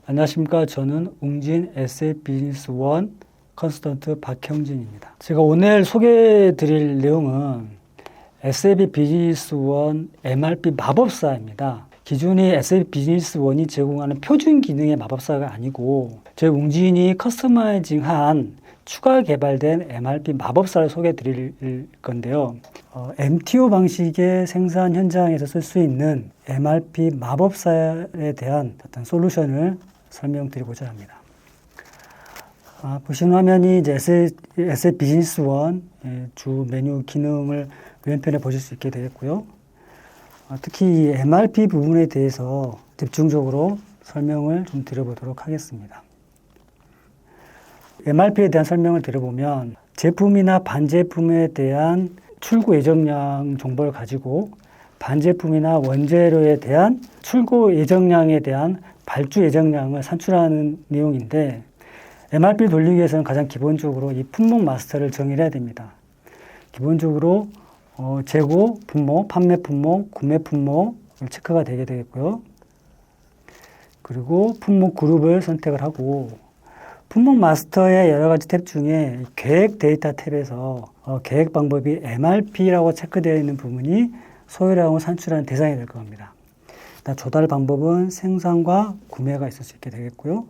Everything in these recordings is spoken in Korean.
안녕하십니까. 저는 웅진 SAP 비즈니스 원 컨설턴트 박형진입니다. 제가 오늘 소개해 드릴 내용은 SAP 비즈니스 원 MRP 마법사입니다. 기존의 SAP 비즈니스 원이 제공하는 표준 기능의 마법사가 아니고 저희 웅진이 커스터마이징한 추가 개발된 MRP 마법사를 소개해 드릴 건데요. MTO 방식의 생산 현장에서 쓸 수 있는 MRP 마법사에 대한 어떤 솔루션을 설명드리고자 합니다. 보시는 화면이 이제 SAP 비즈니스 원 주 메뉴 기능을 왼편에 보실 수 있게 되겠고요. 특히 이 MRP 부분에 대해서 집중적으로 설명을 좀 드려보도록 하겠습니다. MRP에 대한 설명을 드려보면 제품이나 반제품에 대한 출고 예정량 정보를 가지고 반제품이나 원재료에 대한 출고 예정량에 대한 발주 예정량을 산출하는 내용인데, MRP를 돌리기 위해서는 가장 기본적으로 이 품목 마스터를 정의를 해야 됩니다. 기본적으로 재고 품목, 판매 품목, 구매 품목 체크가 되게 되겠고요. 그리고 품목 그룹을 선택을 하고, 품목 마스터의 여러 가지 탭 중에 계획 데이터 탭에서 계획 방법이 MRP라고 체크되어 있는 부분이 소요량을 산출하는 대상이 될 겁니다. 조달 방법은 생산과 구매가 있을 수 있게 되겠고요.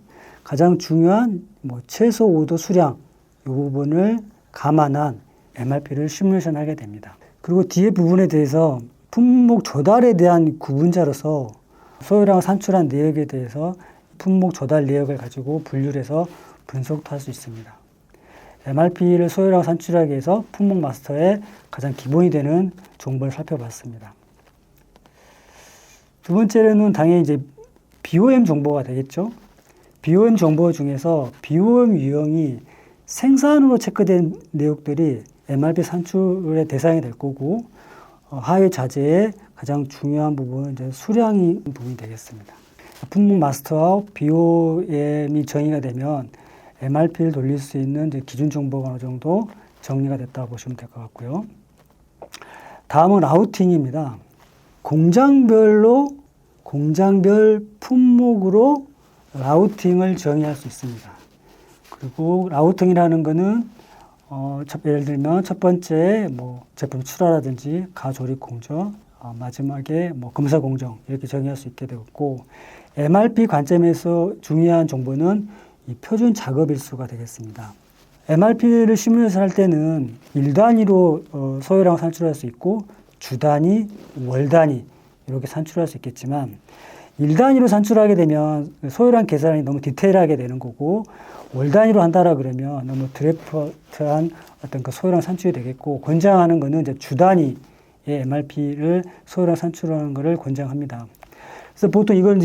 가장 중요한 최소 오도 수량 이 부분을 감안한 MRP를 시뮬레이션 하게 됩니다. 그리고 뒤에 부분에 대해서 품목 조달에 대한 구분자로서 소요량을 산출한 내역에 대해서 품목 조달 내역을 가지고 분류를 해서 분석도 할 수 있습니다. MRP를 소요량 산출하기 위해서 품목 마스터의 가장 기본이 되는 정보를 살펴봤습니다. 두 번째로는 당연히 이제 BOM 정보가 되겠죠. BOM 정보 중에서 BOM 유형이 생산으로 체크된 내역들이 MRP 산출의 대상이 될 거고, 하위 자재의 가장 중요한 부분은 이제 수량이 부분이 되겠습니다. 품목 마스터와 BOM이 정의가 되면 MRP를 돌릴 수 있는 이제 기준 정보가 어느 정도 정리가 됐다고 보시면 될 것 같고요. 다음은 라우팅입니다. 공장별 품목으로 라우팅을 정의할 수 있습니다. 그리고 라우팅이라는 거는 예를 들면 첫 번째 제품 출하라든지 가조립 공정, 마지막에 검사 공정 이렇게 정의할 수 있게 되었고, MRP 관점에서 중요한 정보는 이 표준 작업 일수가 되겠습니다. MRP를 시뮬레이션 할 때는 일 단위로 소요량을 산출할 수 있고, 주 단위, 월 단위 이렇게 산출할 수 있겠지만, 일 단위로 산출하게 되면 소요량 계산이 너무 디테일하게 되는 거고, 월 단위로 한다라 그러면 너무 드래프트한 어떤 그 소요량 산출이 되겠고, 권장하는 거는 이제 주 단위의 MRP를 소요량 산출하는 것을 권장합니다. 그래서 보통 이걸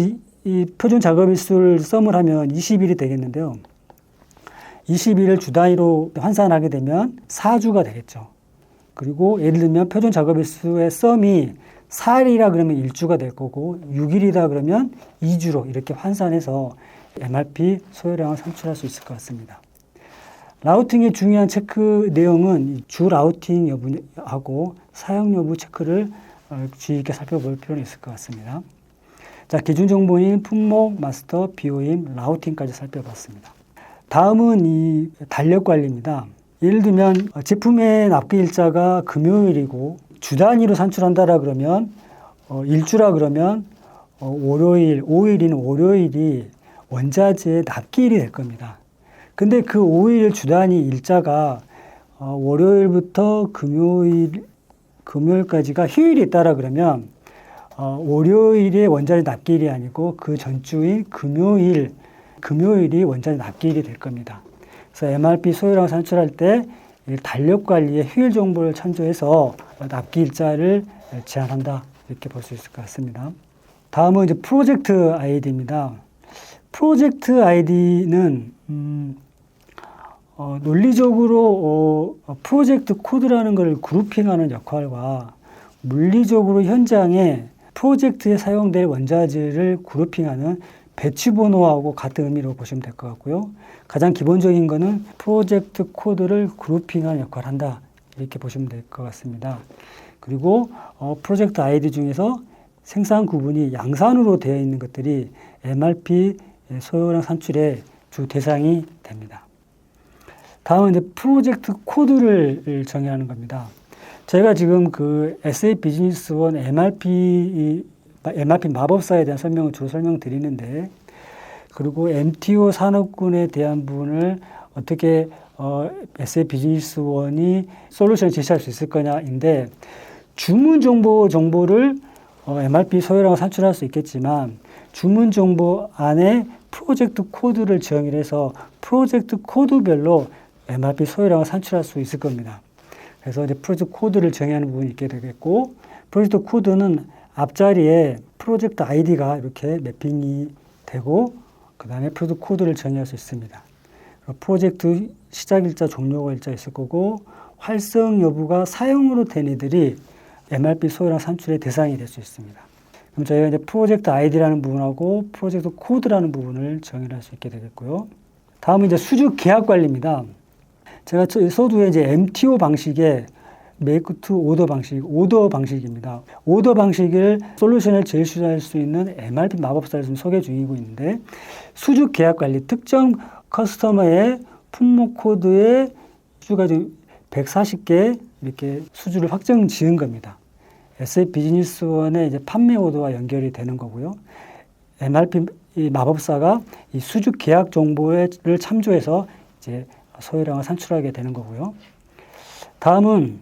이 표준 작업일수를 썸을 하면 20일이 되겠는데요. 20일을 주 단위로 환산하게 되면 4주가 되겠죠. 그리고 예를 들면 표준 작업일수의 썸이 4일이라 그러면 1주가 될 거고, 6일이다 그러면 2주로 이렇게 환산해서 MRP 소요량을 산출할 수 있을 것 같습니다. 라우팅의 중요한 체크 내용은 주 라우팅 여부하고 사용 여부 체크를 주의 깊게 살펴볼 필요는 있을 것 같습니다. 자, 기준 정보인 품목, 마스터, BOM, 라우팅까지 살펴봤습니다. 다음은 이 달력 관리입니다. 예를 들면 제품의 납기 일자가 금요일이고 주 단위로 산출한다라 그러면 일주라 그러면 월요일, 5일인 월요일이 원자재의 납기일이 될 겁니다. 근데 그 5일 주 단위 일자가 월요일부터 금요일까지가 휴일이 있다라 그러면 월요일이 원자재 납기일이 아니고 그 전주인 금요일이 원자재 납기일이 될 겁니다. 그래서 MRP 소요량을 산출할 때 달력 관리의 휴일 정보를 참조해서 납기 일자를 제한한다, 이렇게 볼 수 있을 것 같습니다. 다음은 이제 프로젝트 아이디입니다. 프로젝트 아이디는 논리적으로 프로젝트 코드라는 것을 그룹핑하는 역할과 물리적으로 현장에 프로젝트에 사용될 원자재를 그룹핑하는 배치 번호하고 같은 의미로 보시면 될 것 같고요. 가장 기본적인 거는 프로젝트 코드를 그룹핑하는 역할을 한다, 이렇게 보시면 될 것 같습니다. 그리고 프로젝트 아이디 중에서 생산 구분이 양산으로 되어 있는 것들이 MRP 소요량 산출의 주 대상이 됩니다. 다음은 이제 프로젝트 코드를 정의하는 겁니다. 제가 지금 그 SAP 비즈니스원 MRP 마법사에 대한 설명을 주로 설명드리는데, 그리고 MTO 산업군에 대한 부분을 어떻게 SAP 비즈니스원이 솔루션을 제시할 수 있을 거냐인데, 주문 정보를 MRP 소요량을 산출할 수 있겠지만, 주문 정보 안에 프로젝트 코드를 정의해서 프로젝트 코드별로 MRP 소요량을 산출할 수 있을 겁니다. 그래서 이제 프로젝트 코드를 정의하는 부분이 있게 되겠고, 프로젝트 코드는 앞자리에 프로젝트 아이디가 이렇게 매핑이 되고, 그 다음에 프로젝트 코드를 정의할 수 있습니다. 프로젝트 시작일자, 종료일자 있을 거고, 활성 여부가 사용으로 된 애들이 MRP 소요량 산출의 대상이 될 수 있습니다. 그럼 저희가 이제 프로젝트 아이디라는 부분하고 프로젝트 코드라는 부분을 정의할 수 있게 되겠고요. 다음은 이제 수주 계약 관리입니다. 제가 서두에 이제 MTO 방식의 make to order 방식입니다. 오더 방식을 솔루션을 제시할 수 있는 MRP 마법사를 좀 소개 중이고 있는데, 수주 계약 관리, 특정 커스터머의 품목 코드에 수주가 140개 이렇게 수주를 확정 지은 겁니다. SAP 비즈니스원의 이제 판매 오더와 연결이 되는 거고요. MRP 마법사가 이 수주 계약 정보를 참조해서 이제 소요량을 산출하게 되는 거고요. 다음은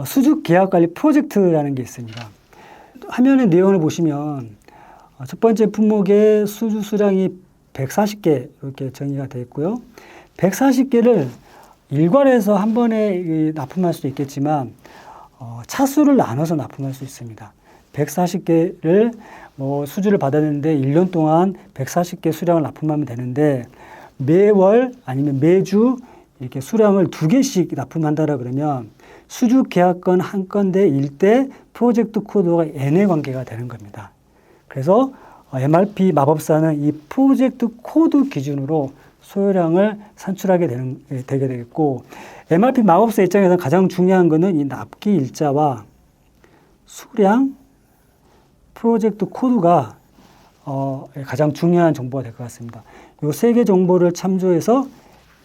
수주 계약 관리 프로젝트라는 게 있습니다. 화면의 내용을 보시면 첫 번째 품목의 수주 수량이 140개 이렇게 정의가 되어 있고요. 140개를 일괄해서 한 번에 납품할 수도 있겠지만 차수를 나눠서 납품할 수 있습니다. 140개를 수주를 받았는데 1년 동안 140개 수량을 납품하면 되는데, 매월 아니면 매주 이렇게 수량을 2개씩 납품한다라 그러면 수주 계약건 한 건대 1대 프로젝트 코드가 N의 관계가 되는 겁니다. 그래서 MRP 마법사는 이 프로젝트 코드 기준으로 소요량을 산출하게 되게 되겠고, MRP 마법사 입장에서는 가장 중요한 것은 이 납기 일자와 수량, 프로젝트 코드가 가장 중요한 정보가 될 것 같습니다. 이 3개 정보를 참조해서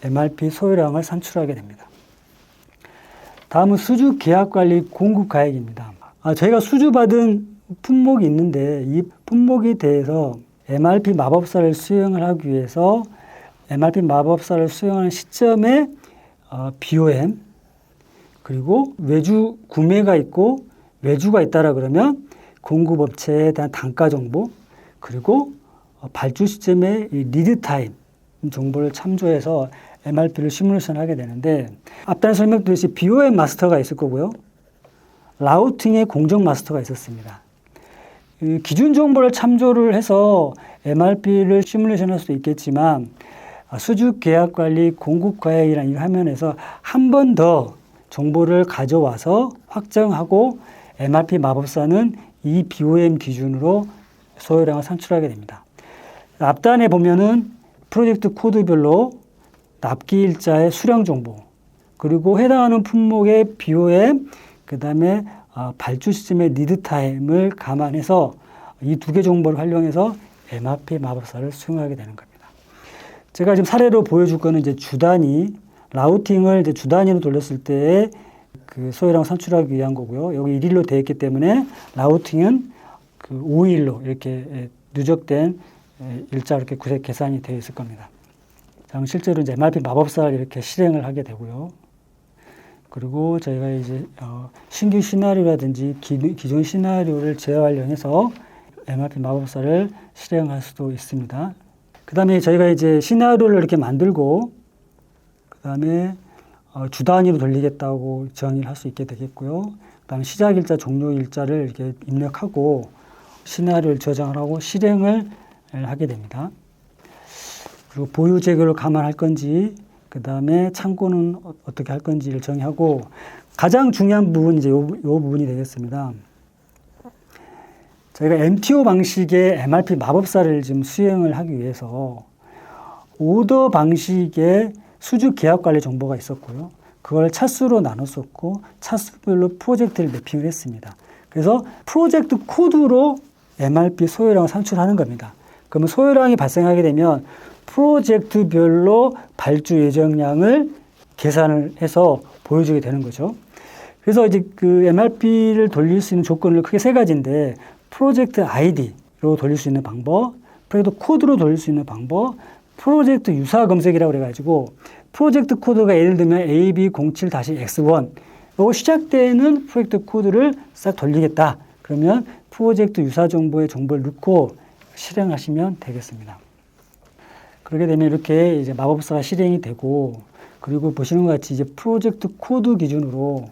MRP 소요량을 산출하게 됩니다. 다음은 수주 계약 관리 공급 가액입니다. 저희가 수주받은 품목이 있는데, 이 품목에 대해서 MRP 마법사를 수행을 하기 위해서 MRP 마법사를 수행하는 시점에 BOM, 그리고 외주 구매가 있고 외주가 있다라 그러면 공급업체에 대한 단가 정보, 그리고 발주 시점의 리드 타임 정보를 참조해서 MRP를 시뮬레이션 하게 되는데, 앞단에 설명드렸듯이 BOM 마스터가 있을 거고요. 라우팅의 공정 마스터가 있었습니다. 기준 정보를 참조를 해서 MRP를 시뮬레이션 할 수도 있겠지만, 수주 계약 관리 공급 가액이라는 이 화면에서 한 번 더 정보를 가져와서 확정하고 MRP 마법사는 이 BOM 기준으로 소요량을 산출하게 됩니다. 앞단에 보면은 프로젝트 코드별로 납기 일자의 수량 정보, 그리고 해당하는 품목의 BOM, 그 다음에 발주 시점의 리드 타임을 감안해서 이 2개 정보를 활용해서 MRP 마법사를 수행하게 되는 겁니다. 제가 지금 사례로 보여줄 거는 이제 주 단위, 라우팅을 이제 주 단위로 돌렸을 때의 그 소요량 산출하기 위한 거고요. 여기 1일로 되어 있기 때문에 라우팅은 그 5일로 이렇게 누적된 일자 이렇게 구색 계산이 되어 있을 겁니다. 실제로 이제 MRP 마법사를 이렇게 실행을 하게 되고요. 그리고 저희가 이제 신규 시나리오라든지 기존 시나리오를 재활용해서 MRP 마법사를 실행할 수도 있습니다. 그 다음에 저희가 이제 시나리오를 이렇게 만들고, 그 다음에 주 단위로 돌리겠다고 정의를 할 수 있게 되겠고요. 그 다음에 시작 일자, 종료 일자를 이렇게 입력하고 시나리오를 저장을 하고 실행을 하게 됩니다. 그리고 보유 재고를 감안할 건지, 그 다음에 창고는 어떻게 할 건지를 정의하고, 가장 중요한 부분이 이제 이 부분이 되겠습니다. 저희가 MTO 방식의 MRP 마법사를 지금 수행을 하기 위해서 오더 방식의 수주 계약 관리 정보가 있었고요. 그걸 차수로 나눴었고, 차수별로 프로젝트를 매핑을 했습니다. 그래서 프로젝트 코드로 MRP 소요량을 산출하는 겁니다. 그러면 소요량이 발생하게 되면 프로젝트별로 발주 예정량을 계산을 해서 보여주게 되는 거죠. 그래서 이제 그 MRP를 돌릴 수 있는 조건을 크게 세 가지인데, 프로젝트 아이디로 돌릴 수 있는 방법, 프로젝트 코드로 돌릴 수 있는 방법, 프로젝트 유사 검색이라고 그래가지고 프로젝트 코드가 예를 들면 AB07-X1 요 시작되는 프로젝트 코드를 싹 돌리겠다. 그러면 프로젝트 유사 정보의 정보를 넣고 실행하시면 되겠습니다. 그렇게 되면 이렇게 이제 마법사가 실행이 되고, 그리고 보시는 것 같이 이제 프로젝트 코드 기준으로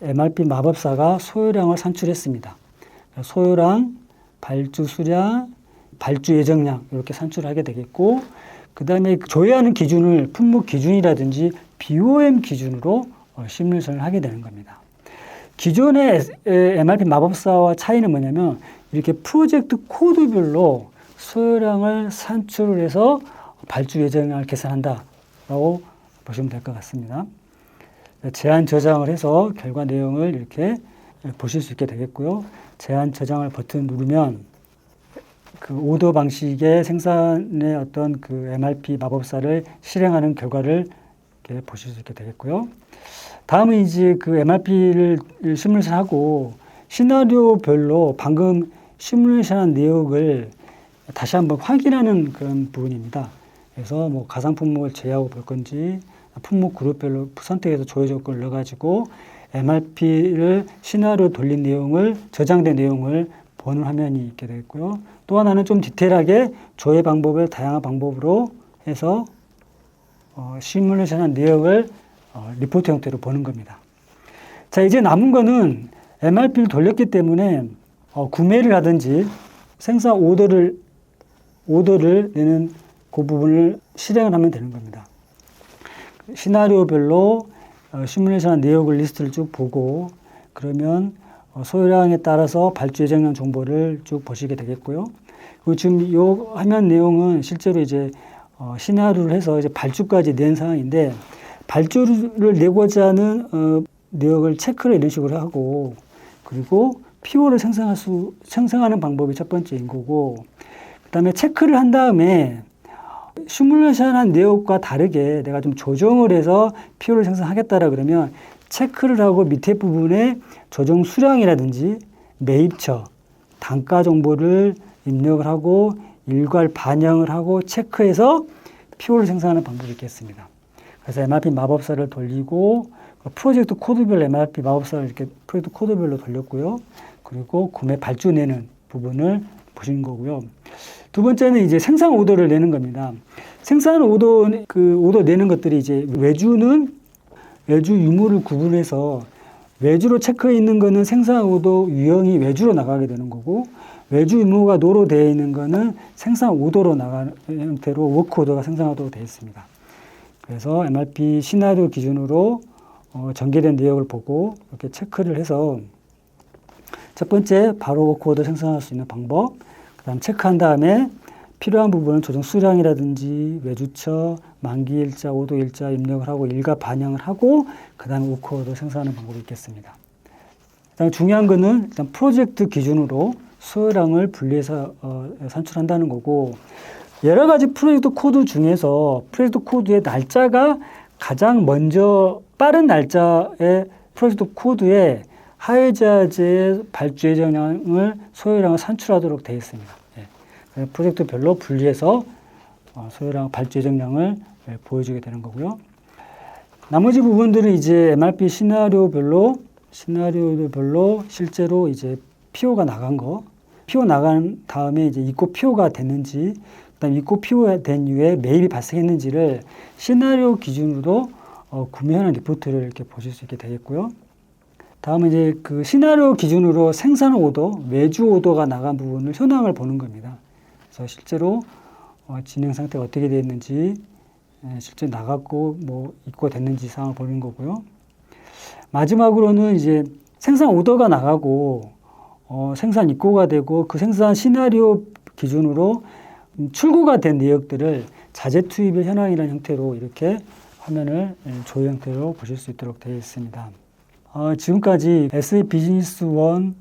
MRP 마법사가 소요량을 산출했습니다. 소요량, 발주 수량, 발주 예정량 이렇게 산출하게 되겠고, 그 다음에 조회하는 기준을 품목 기준이라든지 BOM 기준으로 시뮬레이션을 하게 되는 겁니다. 기존의 MRP 마법사와 차이는 뭐냐면, 이렇게 프로젝트 코드별로 소요량을 산출을 해서 발주 예정량을 계산한다라고 보시면 될 것 같습니다. 제한 저장을 해서 결과 내용을 이렇게 보실 수 있게 되겠고요. 제한 저장을 버튼 누르면 그 오더 방식의 생산의 어떤 그 MRP 마법사를 실행하는 결과를 이렇게 보실 수 있게 되겠고요. 다음은 이제 그 MRP를 시뮬레이션하고 시나리오별로 방금 시뮬레이션한 내용을 다시 한번 확인하는 그런 부분입니다. 그래서 뭐 가상 품목을 제외하고 볼 건지, 품목 그룹별로 선택해서 조회 조건을 넣어가지고 MRP를 시나리오 돌린 내용을, 저장된 내용을 보는 화면이 있게 되겠고요. 또 하나는 좀 디테일하게 조회 방법을 다양한 방법으로 해서 시뮬레이션한 내용을 리포트 형태로 보는 겁니다. 자, 이제 남은 거는 MRP를 돌렸기 때문에 구매를 하든지 생산 오더를 내는 그 부분을 실행을 하면 되는 겁니다. 시나리오별로 시뮬레이션한 내역을 리스트를 쭉 보고, 그러면 소요량에 따라서 발주 예정량 정보를 쭉 보시게 되겠고요. 그리고 지금 이 화면 내용은 실제로 이제 시나리오를 해서 이제 발주까지 낸 상황인데, 발주를 내고자 하는 내역을 체크를 이런 식으로 하고, 그리고 PO를 생성하는 방법이 첫 번째인 거고, 그 다음에 체크를 한 다음에 시뮬레이션한 내역과 다르게 내가 좀 조정을 해서 PO를 생성하겠다라 그러면 체크를 하고 밑에 부분에 조정 수량이라든지 매입처, 단가 정보를 입력을 하고 일괄 반영을 하고 체크해서 PO를 생성하는 방법이 있겠습니다. 그래서 MRP 마법사를 돌리고 프로젝트 코드별 MRP 마법사를 이렇게 프로젝트 코드별로 돌렸고요. 그리고 구매 발주 내는 부분을 보신 거고요. 두 번째는 이제 생산 오더를 내는 겁니다. 생산 오더, 오더 내는 것들이 이제 외주 유무를 구분해서 외주로 체크해 있는 거는 생산 오더 유형이 외주로 나가게 되는 거고, 외주 유무가 노로 되어 있는 거는 생산 오더로 나가는 형태로 워크 오더가 생산 오더로 되어 있습니다. 그래서 MRP 시나리오 기준으로 전개된 내역을 보고 이렇게 체크를 해서 첫 번째 바로 워크 오더 생성할 수 있는 방법, 그 다음 체크한 다음에 필요한 부분은 조정 수량이라든지 외주처, 만기 일자, 오도 일자 입력을 하고 일괄 반영을 하고 그 다음에 워크 오더 생성하는 방법이 있겠습니다. 그다음에 중요한 거는 일단 프로젝트 기준으로 소요량을 분리해서 산출한다는 거고, 여러 가지 프로젝트 코드 중에서 프로젝트 코드의 날짜가 가장 먼저 빠른 날짜의 프로젝트 코드에 하회자재의 발주 예정량을 소요량을 산출하도록 되어 있습니다. 예. 프로젝트별로 분리해서 소요량 발주 예정량을 보여주게 되는 거고요. 나머지 부분들은 이제 MRP 시나리오별로 실제로 이제 PO가 나간 거, PO 나간 다음에 이제 입고 PO가 됐는지, 그다음 입고 PO가 된 이후에 매입이 발생했는지를 시나리오 기준으로 구매하는 리포트를 이렇게 보실 수 있게 되겠고요. 다음은 이제 그 시나리오 기준으로 생산 오더, 외주 오더가 나간 부분을 현황을 보는 겁니다. 그래서 실제로 진행 상태가 어떻게 되어 있는지, 실제 나갔고 뭐 입고됐는지 사항을 보는 거고요. 마지막으로는 이제 생산 오더가 나가고 생산 입고가 되고 그 생산 시나리오 기준으로 출고가 된 내역들을 자재 투입의 현황이라는 형태로 이렇게 화면을 조회 형태로 보실 수 있도록 되어 있습니다. 지금까지 SAP 비즈니스 원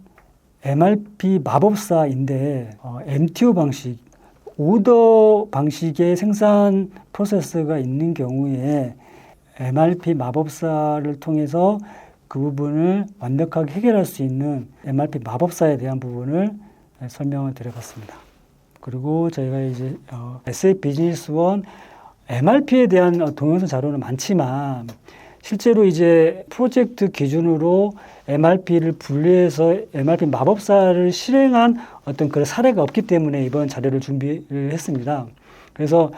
MRP 마법사인데 MTO 방식, 오더 방식의 생산 프로세스가 있는 경우에 MRP 마법사를 통해서 그 부분을 완벽하게 해결할 수 있는 MRP 마법사에 대한 부분을 설명을 드려봤습니다. 그리고 저희가 이제 SAP 비즈니스원 MRP에 대한 동영상 자료는 많지만 실제로 이제 프로젝트 기준으로 MRP를 분리해서 MRP 마법사를 실행한 어떤 그런 사례가 없기 때문에 이번 자료를 준비를 했습니다. 그래서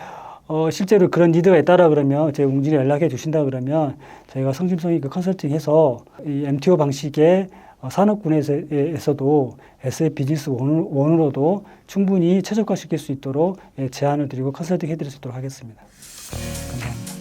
실제로 그런 니드가 있다라 그러면 저희 웅진이 연락해 주신다 그러면 저희가 성심성 있게 컨설팅해서 이 MTO 방식의 산업군에서도 SAP 비즈니스 원으로도 충분히 최적화시킬 수 있도록 제안을 드리고 컨설팅 해드릴 수 있도록 하겠습니다. 감사합니다.